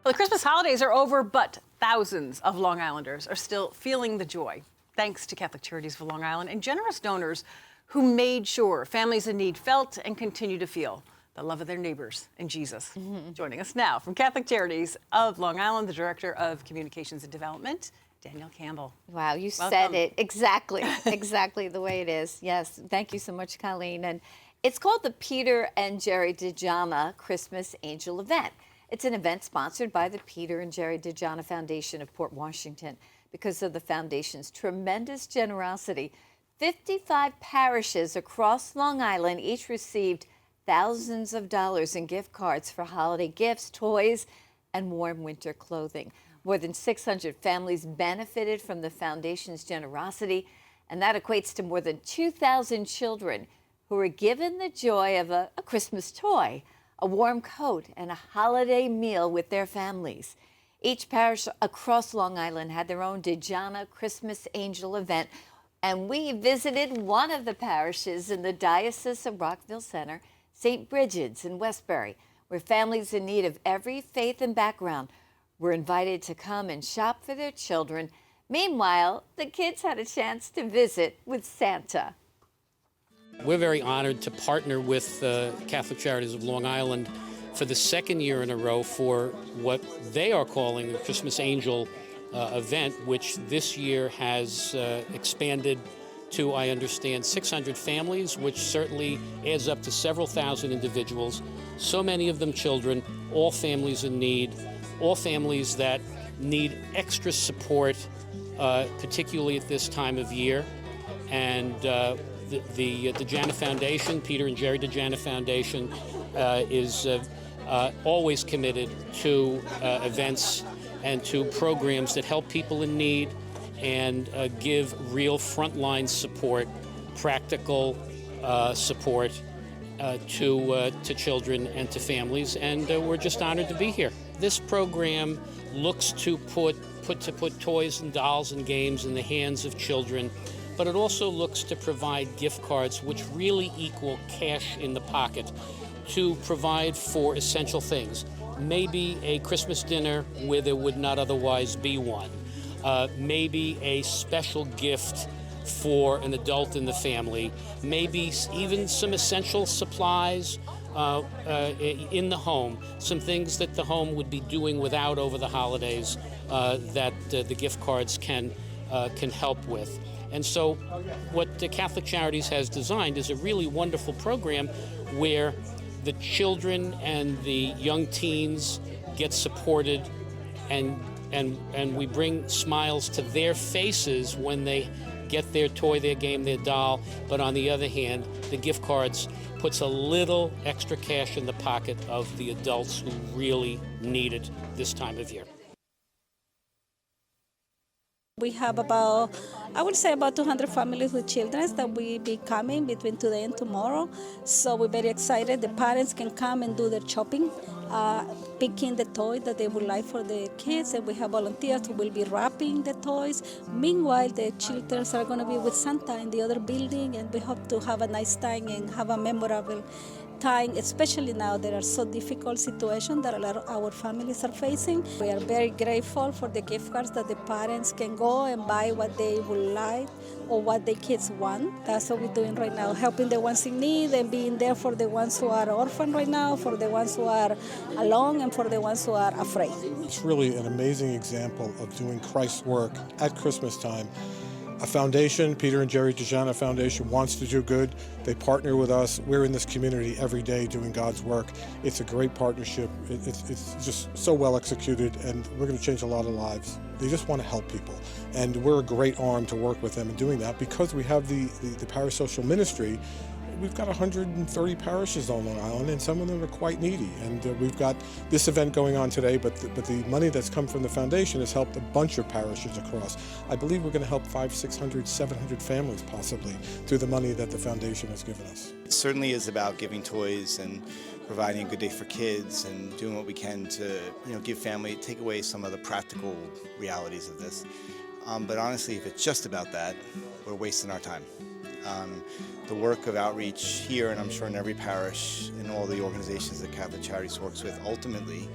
Well, the Christmas holidays are over, but thousands of Long Islanders are still feeling the joy, thanks to Catholic Charities of Long Island and generous donors who made sure families in need felt and continue to feel the love of their neighbors and Jesus. Joining us now from Catholic Charities of Long Island, the Director of Communications and Development, Danielle Campbell. Wow, you Welcome. said it exactly the way it is. Yes, thank you so much, Colleen. And it's called the Peter and Jeri Dejana Christmas Angel Event. It's an event sponsored by the Peter and Jeri Dejana Foundation of Port Washington. Because of the foundation's tremendous generosity, 55 parishes across Long Island each received thousands of dollars in gift cards for holiday gifts, toys, and warm winter clothing. More than 600 families benefited from the foundation's generosity, and that equates to more than 2,000 children who were given the joy of a Christmas toy, a warm coat, and a holiday meal with their families. Each parish across Long Island had their own Dejana Christmas Angel event, and we visited one of the parishes in the Diocese of Rockville Center, St. Bridget's in Westbury, where families in need of every faith and background were invited to come and shop for their children. Meanwhile, the kids had a chance to visit with Santa. We're very honored to partner with Catholic Charities of Long Island for the second year in a row for what they are calling the Christmas Angel event, which this year has expanded to, I understand, 600 families, which certainly adds up to several thousand individuals, so many of them children, all families in need, all families that need extra support, particularly at this time of year. And the Dejana Foundation, Peter and Jeri Dejana Foundation, is always committed to events and to programs that help people in need and give real frontline support, practical support to children and to families. And we're just honored to be here. This program looks to put toys and dolls and games in the hands of children, but it also looks to provide gift cards which really equal cash in the pocket to provide for essential things. Maybe a Christmas dinner where there would not otherwise be one. Maybe a special gift for an adult in the family. Maybe even some essential supplies in the home, some things that the home would be doing without over the holidays that the gift cards can help with. And so what the Catholic Charities has designed is a really wonderful program where the children and the young teens get supported, and we bring smiles to their faces when they get their toy, their game, their doll. But on the other hand, the gift cards puts a little extra cash in the pocket of the adults who really need it this time of year. We have about 200 families with children that will be coming between today and tomorrow. So we're very excited. The parents can come and do their shopping, picking the toy that they would like for their kids. And we have volunteers who will be wrapping the toys. Meanwhile, the children are going to be with Santa in the other building, and we hope to have a nice time and have a memorable time, especially now there are so difficult situations that a lot of our families are facing. We are very grateful for the gift cards that the parents can go and buy what they would like or what their kids want. That's what we're doing right now, helping the ones in need and being there for the ones who are orphaned right now, for the ones who are alone, and for the ones who are afraid. It's really an amazing example of doing Christ's work at Christmas time. A foundation, Peter and Jeri Dejana Foundation, wants to do good. They partner with us. We're in this community every day doing God's work. It's a great partnership. It's just so well executed, and we're going to change a lot of lives. They just want to help people, and we're a great arm to work with them in doing that because we have the parish social ministry. We've got 130 parishes on Long Island, and some of them are quite needy. And we've got this event going on today, but the money that's come from the foundation has helped a bunch of parishes across. I believe we're going to help 500, 600, 700 families possibly through the money that the foundation has given us. It certainly is about giving toys and providing a good day for kids and doing what we can to give family, take away some of the practical realities of this. But honestly, if it's just about that, we're wasting our time. The work of outreach here, and I'm sure in every parish, in all the organizations that Catholic Charities works with, ultimately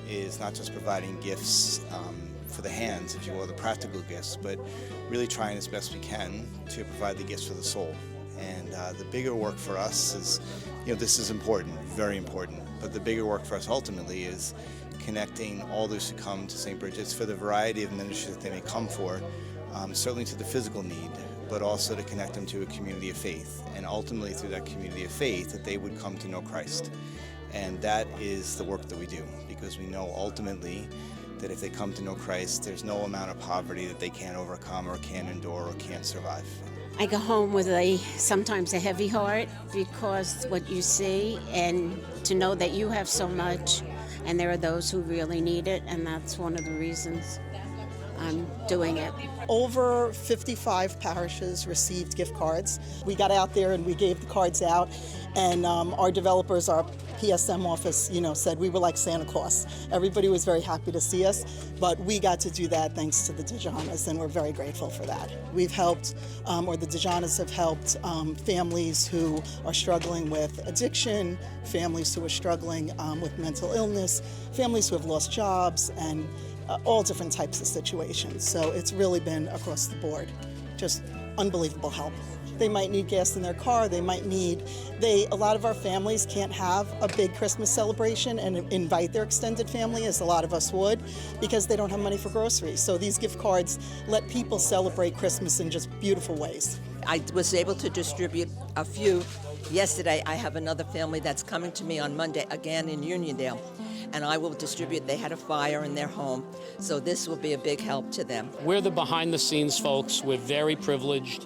is not just providing gifts for the hands, if you will, the practical gifts, but really trying as best we can to provide the gifts for the soul. And the bigger work for us is, this is important, very important, but the bigger work for us ultimately is connecting all those who come to St. Bridget's for the variety of ministries that they may come for, certainly to the physical need, but also to connect them to a community of faith, and ultimately through that community of faith that they would come to know Christ. And that is the work that we do, because we know ultimately that if they come to know Christ, there's no amount of poverty that they can't overcome or can't endure or can't survive. I go home with sometimes a heavy heart, because what you see, and to know that you have so much and there are those who really need it, and that's one of the reasons I'm doing it. Over 55 parishes received gift cards. We got out there and we gave the cards out, and our developers, our PSM office, said we were like Santa Claus. Everybody was very happy to see us, but we got to do that thanks to the Dejanas, and we're very grateful for that. We've helped, or the Dejanas have helped, families who are struggling with addiction, families who are struggling with mental illness, families who have lost jobs, and all different types of situations. So it's really been across the board, just unbelievable help. They might need gas in their car, a lot of our families can't have a big Christmas celebration and invite their extended family, as a lot of us would, because they don't have money for groceries. So these gift cards let people celebrate Christmas in just beautiful ways. I was able to distribute a few yesterday. I have another family that's coming to me on Monday, again in Uniondale, and I will distribute. They had a fire in their home, so this will be a big help to them. We're the behind-the-scenes folks. We're very privileged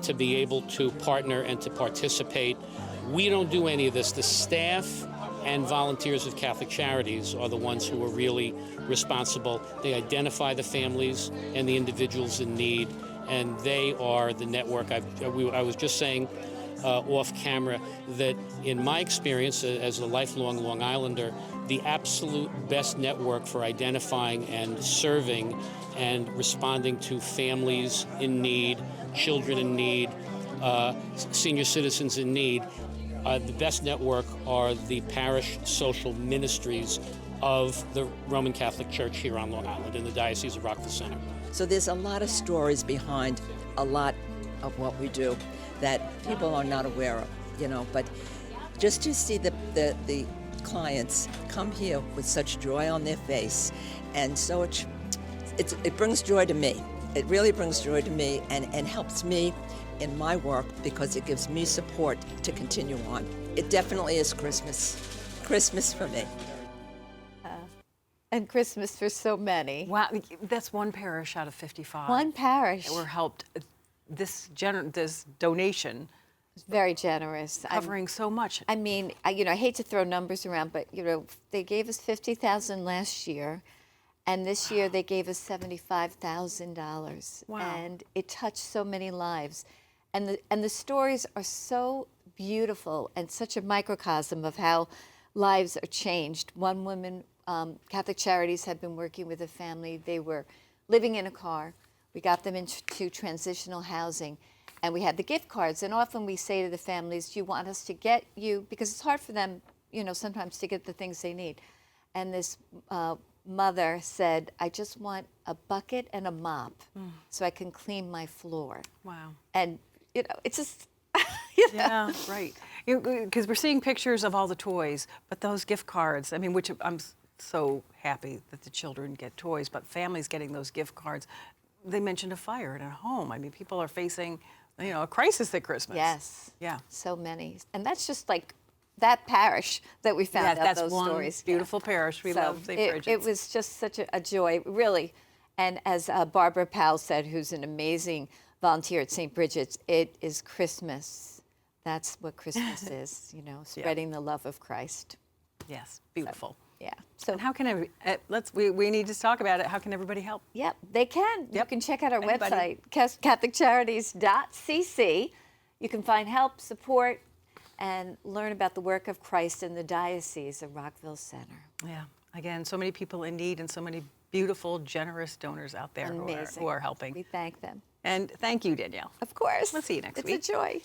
to be able to partner and to participate. We don't do any of this. The staff and volunteers of Catholic Charities are the ones who are really responsible. They identify the families and the individuals in need, and they are the network. I was just saying off camera that in my experience as a lifelong Long Islander, the absolute best network for identifying and serving and responding to families in need, children in need, senior citizens in need, the best network are the parish social ministries of the Roman Catholic Church here on Long Island in the Diocese of Rockville Center. So there's a lot of stories behind a lot of what we do that people are not aware of, but just to see the clients come here with such joy on their face, and so it brings joy to me. It really brings joy to me and helps me in my work, because it gives me support to continue on. It definitely is Christmas for me. And Christmas for so many. Wow, that's one parish out of 55. One parish. That were helped. This donation. Very generous. Covering so much. I mean, I hate to throw numbers around, but they gave us $50,000 last year, and this year they gave us $75,000. Wow. And it touched so many lives, and the stories are so beautiful and such a microcosm of how lives are changed. One woman, Catholic Charities had been working with a family. They were living in a car. We got them into transitional housing. And we had the gift cards, and often we say to the families, do you want us to get you, because it's hard for them, sometimes to get the things they need. And this mother said, I just want a bucket and a mop so I can clean my floor. Wow. And, it's just, Yeah, right. Because we're seeing pictures of all the toys, but those gift cards, I mean, which I'm so happy that the children get toys, but families getting those gift cards. They mentioned a fire in a home. I mean, people are facing, a crisis at Christmas. Yes. Yeah. So many. And that's just like that parish that we found out that's those one stories. beautiful parish. We love St. Bridget's. It was just such a joy, really. And as Barbara Powell said, who's an amazing volunteer at St. Bridget's, it is Christmas. That's what Christmas is, spreading the love of Christ. Yes, beautiful. Yeah. So and how can we need to talk about it. How can everybody help? Yep, they can. Yep. You can check out our Anybody. website, CatholicCharities.cc. You can find help, support, and learn about the work of Christ in the Diocese of Rockville Center. Yeah. Again, so many people in need and so many beautiful, generous donors out there who are helping. We thank them. And thank you, Danielle. Of course. We'll see you next week. It's a joy.